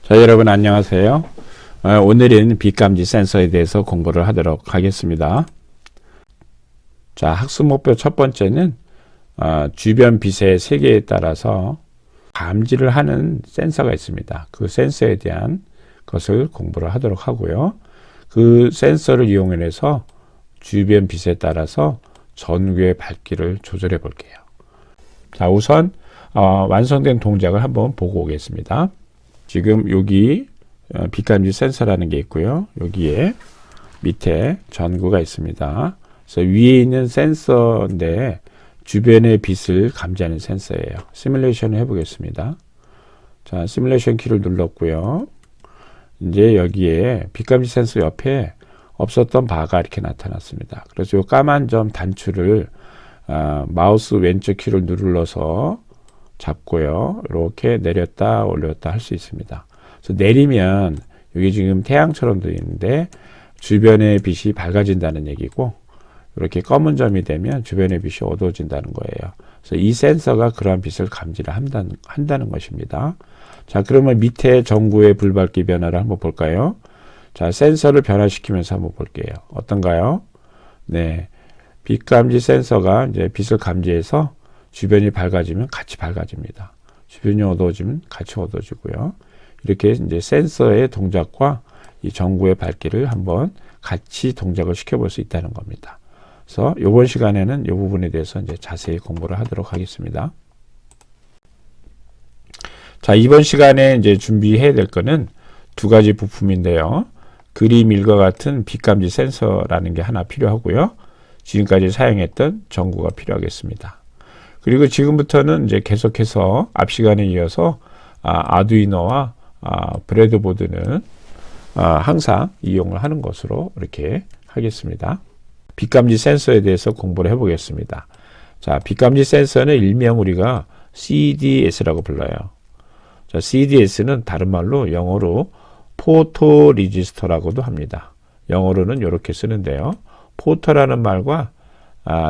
자, 여러분 안녕하세요. 오늘은 빛감지 센서에 대해서 공부를 하도록 하겠습니다. 자, 학습 목표 첫 번째는 주변 빛의 세계에 따라서 감지를 하는 센서가 있습니다. 그 센서에 대한 것을 공부를 하도록 하고요. 그 센서를 이용해서 주변 빛에 따라서 전구의 밝기를 조절해 볼게요. 자, 우선 완성된 동작을 한번 보고 오겠습니다. 지금 여기 빛감지 센서라는 게 있고요. 여기에 밑에 전구가 있습니다. 그래서 위에 있는 센서인데 주변의 빛을 감지하는 센서예요. 시뮬레이션을 해보겠습니다. 자, 시뮬레이션 키를 눌렀고요. 이제 여기에 빛감지 센서 옆에 없었던 바가 이렇게 나타났습니다. 그래서 이 까만 점 단추를 마우스 왼쪽 키를 눌러서 잡고요. 이렇게 내렸다 올렸다 할 수 있습니다. 그래서 내리면 여기 지금 태양처럼 되어 있는데 주변의 빛이 밝아진다는 얘기고, 이렇게 검은 점이 되면 주변의 빛이 어두워진다는 거예요. 그래서 이 센서가 그러한 빛을 감지를 한다는 것입니다. 자, 그러면 밑에 전구의 불밝기 변화를 한번 볼까요? 자, 센서를 변화시키면서 한번 볼게요. 어떤가요? 네. 빛감지 센서가 이제 빛을 감지해서 주변이 밝아지면 같이 밝아집니다. 주변이 어두워지면 같이 어두워지고요. 이렇게 이제 센서의 동작과 이 전구의 밝기를 한번 같이 동작을 시켜볼 수 있다는 겁니다. 그래서 이번 시간에는 이 부분에 대해서 이제 자세히 공부를 하도록 하겠습니다. 자, 이번 시간에 이제 준비해야 될 거는 두 가지 부품인데요. 그림 일과 같은 빛감지 센서라는 게 하나 필요하고요. 지금까지 사용했던 전구가 필요하겠습니다. 그리고 지금부터는 이제 계속해서 앞 시간에 이어서 아두이노와 브레드보드는 항상 이용을 하는 것으로 이렇게 하겠습니다. 빛감지 센서에 대해서 공부를 해보겠습니다. 자, 빛감지 센서는 일명 우리가 CDS라고 불러요. 자, CDS는 다른 말로 영어로 포토 리지스터라고도 합니다. 영어로는 이렇게 쓰는데요. 포토라는 말과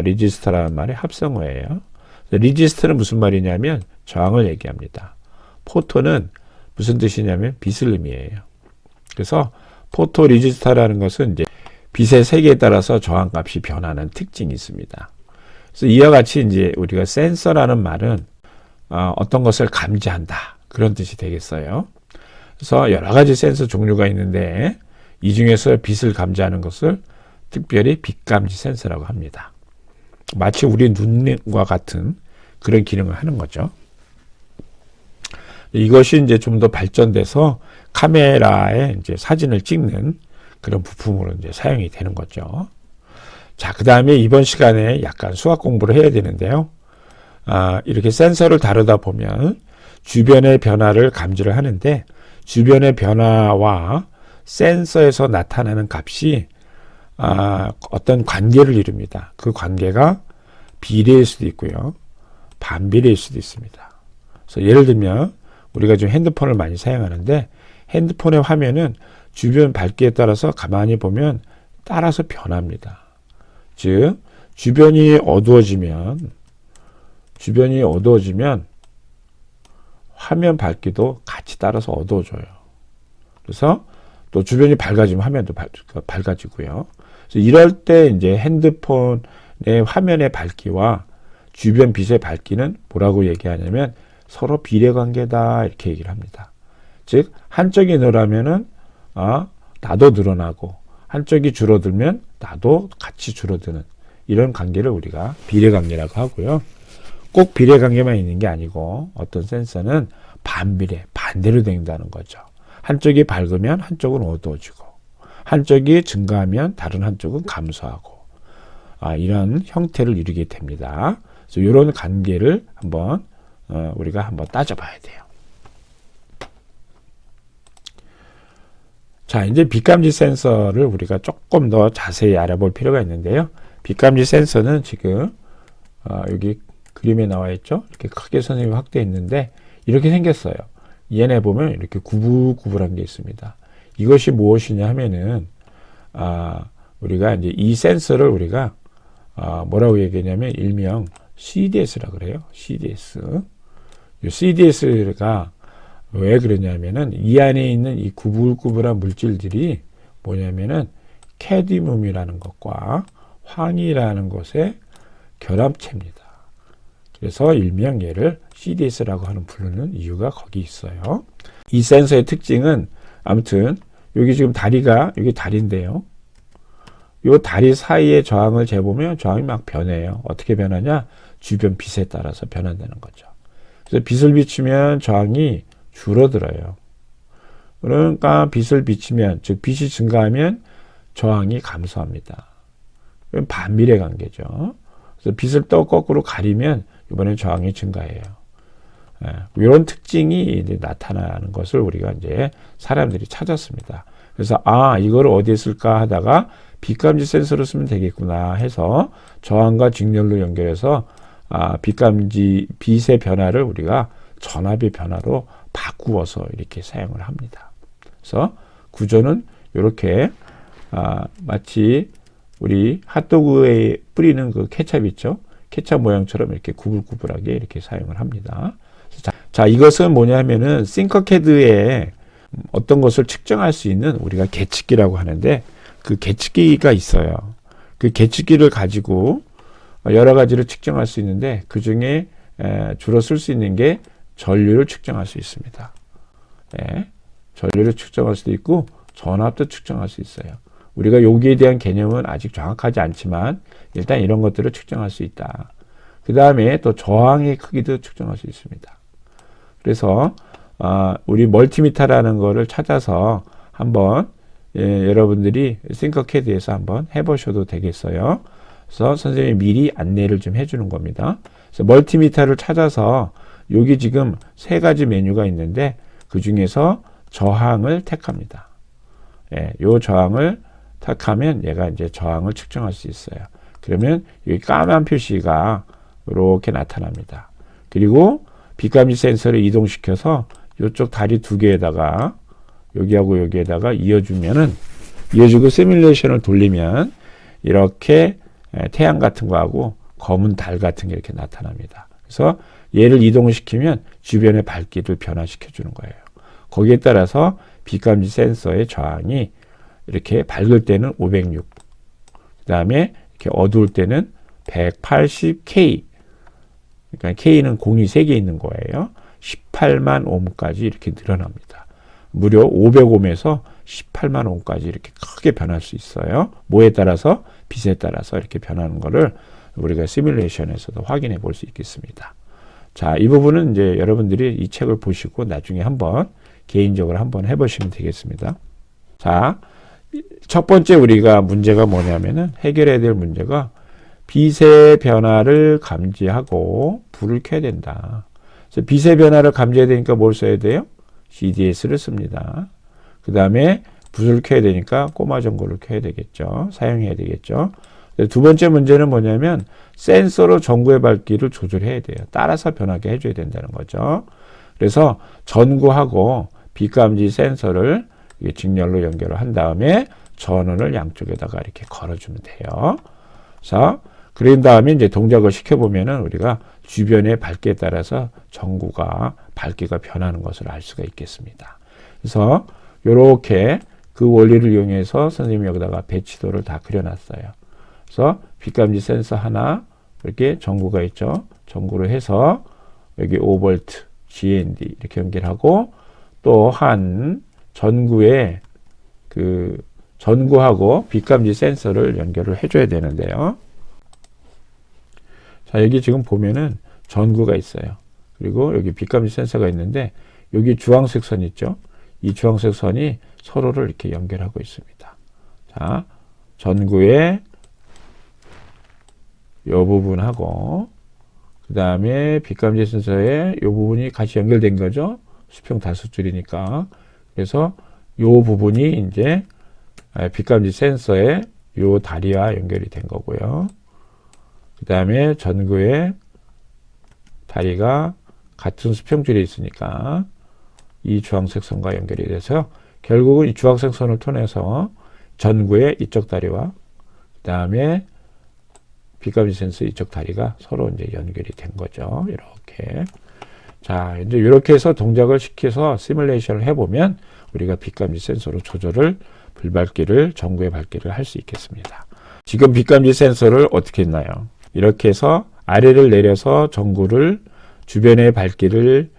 리지스터라는 말의 합성어예요. 리지스터는 무슨 말이냐면 저항을 얘기합니다. 포토는 무슨 뜻이냐면 빛을 의미해요. 그래서 포토 리지스터라는 것은 이제 빛의 세계에 따라서 저항값이 변하는 특징이 있습니다. 그래서 이와 같이 이제 우리가 센서라는 말은 어떤 것을 감지한다, 그런 뜻이 되겠어요. 그래서 여러 가지 센서 종류가 있는데 이 중에서 빛을 감지하는 것을 특별히 빛감지 센서라고 합니다. 마치 우리 눈과 같은 그런 기능을 하는 거죠. 이것이 이제 좀 더 발전돼서 카메라에 이제 사진을 찍는 그런 부품으로 이제 사용이 되는 거죠. 자, 그 다음에 이번 시간에 약간 수학 공부를 해야 되는데요. 이렇게 센서를 다루다 보면 주변의 변화를 감지를 하는데 주변의 변화와 센서에서 나타나는 값이 어떤 관계를 이룹니다. 그 관계가 비례일 수도 있고요, 반비례일 수도 있습니다. 그래서 예를 들면 우리가 지금 핸드폰을 많이 사용하는데 핸드폰의 화면은 주변 밝기에 따라서 가만히 보면 따라서 변합니다. 즉 주변이 어두워지면 화면 밝기도 같이 따라서 어두워져요. 그래서 또 주변이 밝아지면 화면도 밝아지고요. 그래서 이럴 때 이제 핸드폰의 화면의 밝기와 주변 빛의 밝기는 뭐라고 얘기하냐면 서로 비례관계다, 이렇게 얘기를 합니다. 즉 한쪽이 늘어나면은 나도 늘어나고 한쪽이 줄어들면 나도 같이 줄어드는 이런 관계를 우리가 비례관계라고 하고요. 꼭 비례관계만 있는 게 아니고 어떤 센서는 반대로 된다는 거죠. 한쪽이 밝으면 한쪽은 어두워지고 한쪽이 증가하면 다른 한쪽은 감소하고 이런 형태를 이루게 됩니다. 그래서 이런 관계를 우리가 한번 따져봐야 돼요. 자, 이제 빛감지 센서를 우리가 조금 더 자세히 알아볼 필요가 있는데요. 빛감지 센서는 지금 여기 그림에 나와 있죠. 이렇게 크게 선생님이 확대해 있는데 이렇게 생겼어요. 얘네 보면 이렇게 구불구불한 게 있습니다. 이것이 무엇이냐 하면은 우리가 이제 이 센서를 우리가 뭐라고 얘기하냐면 일명 CDS라고 그래요. CDS. 이 CDS가 왜 그러냐면은 이 안에 있는 이 구불구불한 물질들이 뭐냐면은 캐드뮴이라는 것과 황이라는 것의 결합체입니다. 그래서 일명 얘를 CDS라고 하는 부르는 이유가 거기 있어요. 이 센서의 특징은 아무튼 여기 지금 다리가 여기 다리인데요. 이 다리 사이의 저항을 재보면 저항이 막 변해요. 어떻게 변하냐? 주변 빛에 따라서 변한다는 거죠. 그래서 빛을 비추면 저항이 줄어들어요. 그러니까 빛을 비추면, 즉 빛이 증가하면 저항이 감소합니다. 반비례 관계죠. 그래서 빛을 또 거꾸로 가리면 이번에 저항이 증가해요. 이런 특징이 이제 나타나는 것을 우리가 이제 사람들이 찾았습니다. 그래서 이거를 어디에 쓸까 하다가 빛감지 센서로 쓰면 되겠구나 해서 저항과 직렬로 연결해서 빛의 변화를 우리가 전압의 변화로 바꾸어서 이렇게 사용을 합니다. 그래서 구조는 이렇게 마치 우리 핫도그에 뿌리는 그 케찹 있죠? 케찹 모양처럼 이렇게 구불구불하게 이렇게 사용을 합니다. 자, 이것은 뭐냐면은 싱커캐드에 어떤 것을 측정할 수 있는 우리가 계측기라고 하는데 그 계측기가 있어요. 그 계측기를 가지고 여러 가지를 측정할 수 있는데 그 중에 주로 쓸 수 있는 게 전류를 측정할 수 있습니다. 전류를 측정할 수도 있고 전압도 측정할 수 있어요. 우리가 여기에 대한 개념은 아직 정확하지 않지만 일단 이런 것들을 측정할 수 있다. 그 다음에 또 저항의 크기도 측정할 수 있습니다. 그래서 우리 멀티미터라는 거를 찾아서 한번 여러분들이 싱커캐드에서 한번 해보셔도 되겠어요. 그래서 선생님이 미리 안내를 좀 해주는 겁니다. 그래서 멀티미터를 찾아서 여기 지금 세 가지 메뉴가 있는데 그 중에서 저항을 택합니다. 요 저항을 택하면 얘가 이제 저항을 측정할 수 있어요. 그러면 여기 까만 표시가 이렇게 나타납니다. 그리고 빛감지 센서를 이동시켜서 이쪽 다리 두 개에다가 여기하고 여기에다가 이어주고 시뮬레이션을 돌리면 이렇게 태양 같은 거하고 검은 달 같은 게 이렇게 나타납니다. 그래서 얘를 이동시키면 주변의 밝기를 변화시켜 주는 거예요. 거기에 따라서 빛감지 센서의 저항이 이렇게 밝을 때는 506, 그 다음에 이렇게 어두울 때는 180K, 그러니까 K는 공이 3개 있는 거예요. 18만 옴까지 이렇게 늘어납니다. 무려 500옴에서 18만 옴까지 이렇게 크게 변할 수 있어요. 뭐에 따라서? 빛에 따라서 이렇게 변하는 거를 우리가 시뮬레이션에서도 확인해 볼 수 있겠습니다. 자, 이 부분은 이제 여러분들이 이 책을 보시고 나중에 한번 개인적으로 한번 해보시면 되겠습니다. 자, 첫 번째 우리가 문제가 뭐냐면은 해결해야 될 문제가 빛의 변화를 감지하고 불을 켜야 된다. 그래서 빛의 변화를 감지해야 되니까 뭘 써야 돼요? CDS를 씁니다. 그 다음에 불을 켜야 되니까 꼬마 전구를 켜야 되겠죠. 사용해야 되겠죠. 두 번째 문제는 뭐냐면 센서로 전구의 밝기를 조절해야 돼요. 따라서 변하게 해줘야 된다는 거죠. 그래서 전구하고 빛감지 센서를 직렬로 연결을 한 다음에 전원을 양쪽에다가 이렇게 걸어주면 돼요. 자, 그런 다음에 이제 동작을 시켜보면은 우리가 주변의 밝기에 따라서 전구가 밝기가 변하는 것을 알 수가 있겠습니다. 그래서 이렇게 그 원리를 이용해서 선생님이 여기다가 배치도를 다 그려놨어요. 그래서 빛감지 센서 하나 이렇게 전구가 있죠. 전구로 해서 여기 5V GND 이렇게 연결하고 또 한 전구에 그 전구하고 빛감지 센서를 연결을 해줘야 되는데요. 자, 여기 지금 보면은 전구가 있어요. 그리고 여기 빛감지 센서가 있는데 여기 주황색 선 있죠. 이 주황색 선이 서로를 이렇게 연결하고 있습니다. 자, 전구의 이 부분하고 그 다음에 빛감지 센서의 이 부분이 같이 연결된 거죠. 수평 5줄이니까. 그래서 이 부분이 이제 빛감지 센서의 이 다리와 연결이 된 거고요. 그 다음에 전구의 다리가 같은 수평줄에 있으니까 이 주황색 선과 연결이 돼서 결국은 이 주황색 선을 통해서 전구의 이쪽 다리와 그 다음에 빛감지 센서 이쪽 다리가 서로 이제 연결이 된 거죠. 이렇게. 자, 이제 이렇게 해서 동작을 시켜서 시뮬레이션을 해보면 우리가 빛감지 센서로 조절을 불밝기를, 전구의 밝기를 할 수 있겠습니다. 지금 빛감지 센서를 어떻게 했나요? 이렇게 해서 아래를 내려서 전구를 주변의 밝기를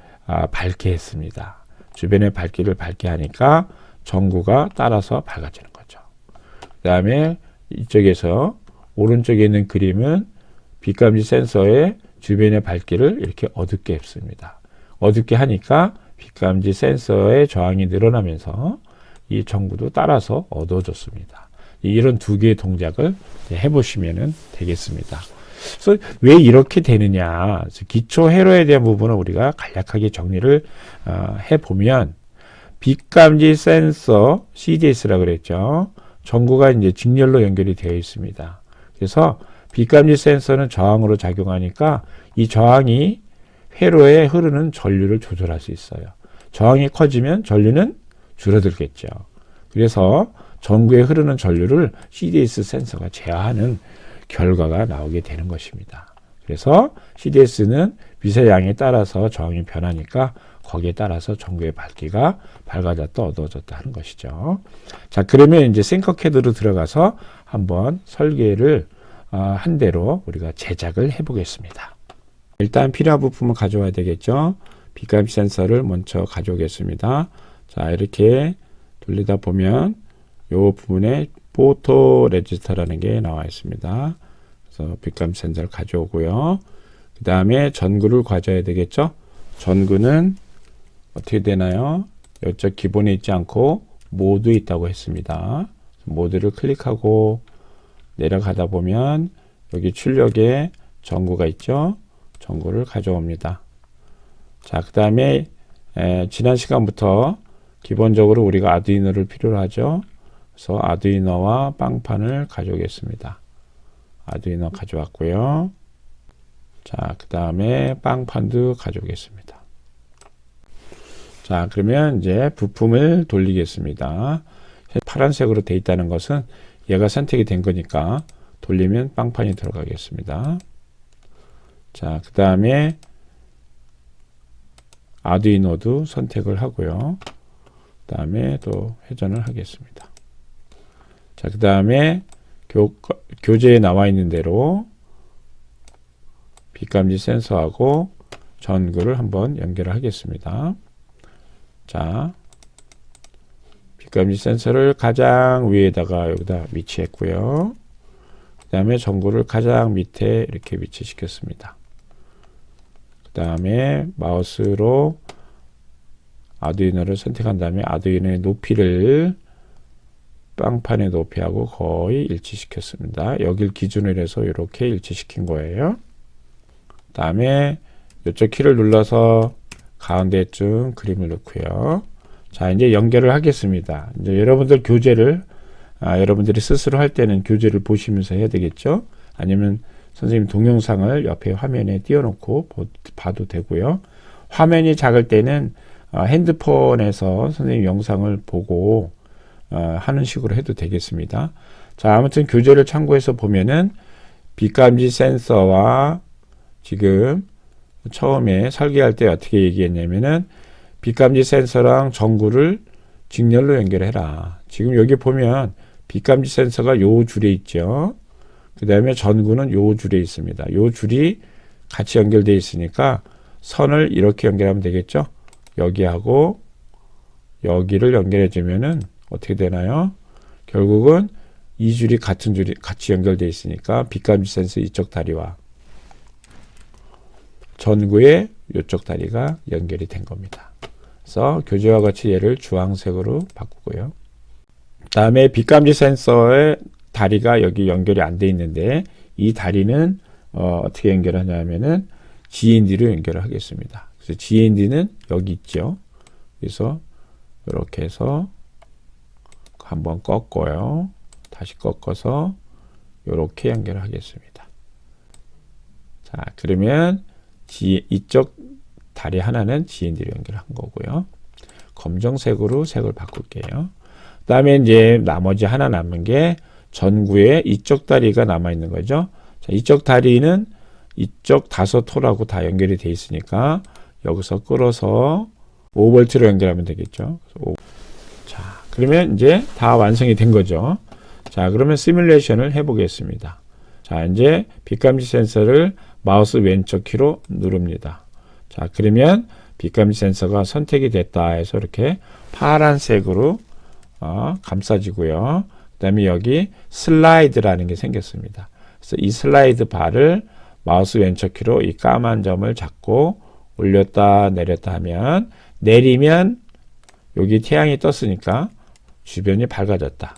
밝게 했습니다. 주변의 밝기를 밝게 하니까 전구가 따라서 밝아지는 거죠. 그 다음에 이쪽에서 오른쪽에 있는 그림은 빛감지 센서의 주변의 밝기를 이렇게 어둡게 했습니다. 어둡게 하니까 빛감지 센서의 저항이 늘어나면서 이 전구도 따라서 어두워졌습니다. 이런 두 개의 동작을 해보시면 되겠습니다. 그래서 왜 이렇게 되느냐, 기초 회로에 대한 부분을 우리가 간략하게 정리를 해보면, 빛감지 센서 CDS라고 그랬죠. 전구가 이제 직렬로 연결이 되어 있습니다. 그래서 빛감지 센서는 저항으로 작용하니까 이 저항이 회로에 흐르는 전류를 조절할 수 있어요. 저항이 커지면 전류는 줄어들겠죠. 그래서 전구에 흐르는 전류를 CDS 센서가 제어하는 결과가 나오게 되는 것입니다. 그래서 CDS는 빛의 양에 따라서 저항이 변하니까 거기에 따라서 전구의 밝기가 밝아졌다 어두워졌다 하는 것이죠. 자, 그러면 이제 싱커캐드로 들어가서 한번 설계를 한 대로 우리가 제작을 해 보겠습니다. 일단 필요한 부품을 가져와야 되겠죠. 빛감지 센서를 먼저 가져오겠습니다. 자, 이렇게 돌리다 보면 이 부분에 포토 레지스터라는 게 나와 있습니다. 그래서 빛감지 센서를 가져오고요. 그 다음에 전구를 가져야 되겠죠. 전구는 어떻게 되나요? 이쪽 기본에 있지 않고 모드에 있다고 했습니다. 모드를 클릭하고 내려가다 보면 여기 출력에 전구가 있죠. 전구를 가져옵니다. 자, 그 다음에 지난 시간부터 기본적으로 우리가 아두이노를 필요로 하죠. 그래서 아두이노와 빵판을 가져오겠습니다. 아두이노 가져왔고요. 자, 그 다음에 빵판도 가져오겠습니다. 자, 그러면 이제 부품을 돌리겠습니다. 파란색으로 되어 있다는 것은 얘가 선택이 된 거니까 돌리면 빵판이 들어가겠습니다. 자, 그 다음에 아두이노도 선택을 하고요. 그 다음에 또 회전을 하겠습니다. 자, 그 다음에 교재에 나와 있는 대로 빛감지 센서하고 전구를 한번 연결을 하겠습니다. 자, 빛감지 센서를 가장 위에다가 여기다 위치했고요. 그 다음에 전구를 가장 밑에 이렇게 위치시켰습니다. 그 다음에 마우스로 아두이노를 선택한 다음에 아두이노의 높이를 빵판의 높이하고 거의 일치시켰습니다. 여길 기준으로 해서 이렇게 일치시킨 거예요. 그 다음에 이쪽 키를 눌러서 가운데쯤 그림을 넣고요. 자, 이제 연결을 하겠습니다. 이제 여러분들 교재를 여러분들이 스스로 할 때는 교재를 보시면서 해야 되겠죠. 아니면 선생님 동영상을 옆에 화면에 띄워놓고 봐도 되고요. 화면이 작을 때는 핸드폰에서 선생님 영상을 보고 하는 식으로 해도 되겠습니다. 자, 아무튼 교재를 참고해서 보면은 빛감지 센서와 지금 처음에 설계할 때 어떻게 얘기했냐면은 빛감지 센서랑 전구를 직렬로 연결해라. 지금 여기 보면 빛감지 센서가 요 줄에 있죠. 그 다음에 전구는 요 줄에 있습니다. 요 줄이 같이 연결되어 있으니까 선을 이렇게 연결하면 되겠죠. 여기하고 여기를 연결해 주면은 어떻게 되나요? 결국은 이 줄이 같은 줄이 같이 연결되어 있으니까 빛감지 센서 이쪽 다리와 전구의 이쪽 다리가 연결이 된 겁니다. 그래서 교재와 같이 얘를 주황색으로 바꾸고요. 다음에 빛감지 센서의 다리가 여기 연결이 안 돼 있는데 이 다리는 어떻게 연결하냐면은 GND로 연결을 하겠습니다. 그래서 GND는 여기 있죠. 그래서 이렇게 해서 한번 꺾어요. 다시 꺾어서 이렇게 연결을 하겠습니다. 자, 그러면 이쪽 다리 하나는 GND로 연결한 거고요. 검정색으로 색을 바꿀게요. 그 다음에 이제 나머지 하나 남은 게 전구에 이쪽 다리가 남아 있는 거죠. 자, 이쪽 다리는 이쪽 다소토라고 다 연결이 되어 있으니까 여기서 끌어서 5V로 연결하면 되겠죠. 자, 그러면 이제 다 완성이 된 거죠. 자, 그러면 시뮬레이션을 해보겠습니다. 자, 이제 빛감지 센서를 마우스 왼쪽 키로 누릅니다. 자, 그러면 빛감지 센서가 선택이 됐다 해서 이렇게 파란색으로 감싸지고요. 그 다음에 여기 슬라이드라는 게 생겼습니다. 그래서 이 슬라이드 바를 마우스 왼쪽 키로 이 까만 점을 잡고 올렸다 내렸다 하면, 내리면 여기 태양이 떴으니까 주변이 밝아졌다.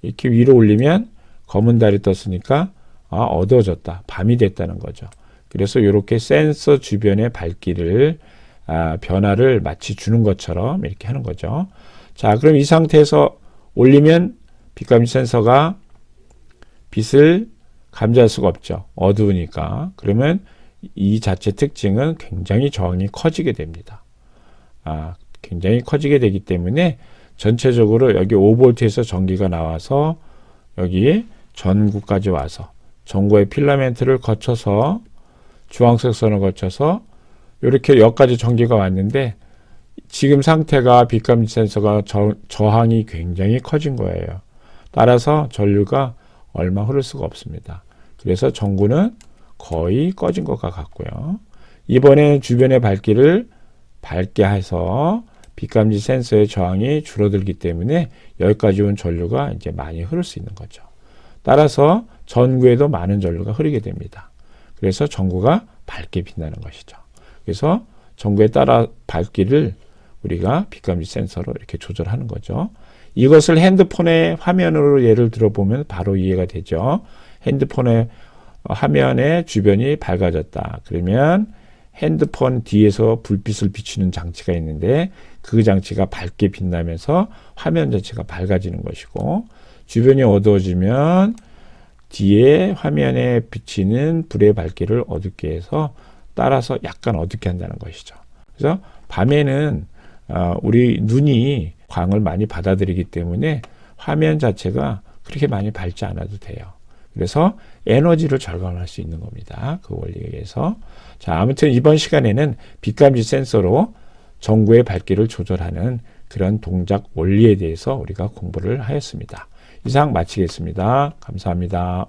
이렇게 위로 올리면 검은 달이 떴으니까 어두워졌다. 밤이 됐다는 거죠. 그래서 이렇게 센서 주변의 밝기를 변화를 마치 주는 것처럼 이렇게 하는 거죠. 자, 그럼 이 상태에서 올리면 빛감지 센서가 빛을 감지할 수가 없죠. 어두우니까. 그러면 이 자체 특징은 굉장히 저항이 커지게 됩니다. 굉장히 커지게 되기 때문에 전체적으로 여기 5V에서 전기가 나와서 여기 전구까지 와서 전구의 필라멘트를 거쳐서 주황색 선을 거쳐서 이렇게 여기까지 전기가 왔는데, 지금 상태가 빛감지 센서가 저항이 굉장히 커진 거예요. 따라서 전류가 얼마 흐를 수가 없습니다. 그래서 전구는 거의 꺼진 것과 같고요. 이번에는 주변의 밝기를 밝게 해서 빛감지 센서의 저항이 줄어들기 때문에 여기까지 온 전류가 이제 많이 흐를 수 있는 거죠. 따라서 전구에도 많은 전류가 흐르게 됩니다. 그래서 전구가 밝게 빛나는 것이죠. 그래서 전구에 따라 밝기를 우리가 빛감지 센서로 이렇게 조절하는 거죠. 이것을 핸드폰의 화면으로 예를 들어보면 바로 이해가 되죠. 핸드폰의 화면의 주변이 밝아졌다. 그러면 핸드폰 뒤에서 불빛을 비추는 장치가 있는데, 그 장치가 밝게 빛나면서 화면 자체가 밝아지는 것이고, 주변이 어두워지면 뒤에 화면에 비치는 불의 밝기를 어둡게 해서 따라서 약간 어둡게 한다는 것이죠. 그래서 밤에는 우리 눈이 광을 많이 받아들이기 때문에 화면 자체가 그렇게 많이 밝지 않아도 돼요. 그래서 에너지를 절감할 수 있는 겁니다. 그 원리에 의해서. 자, 아무튼 이번 시간에는 빛감지 센서로 전구의 밝기를 조절하는 그런 동작 원리에 대해서 우리가 공부를 하였습니다. 이상 마치겠습니다. 감사합니다.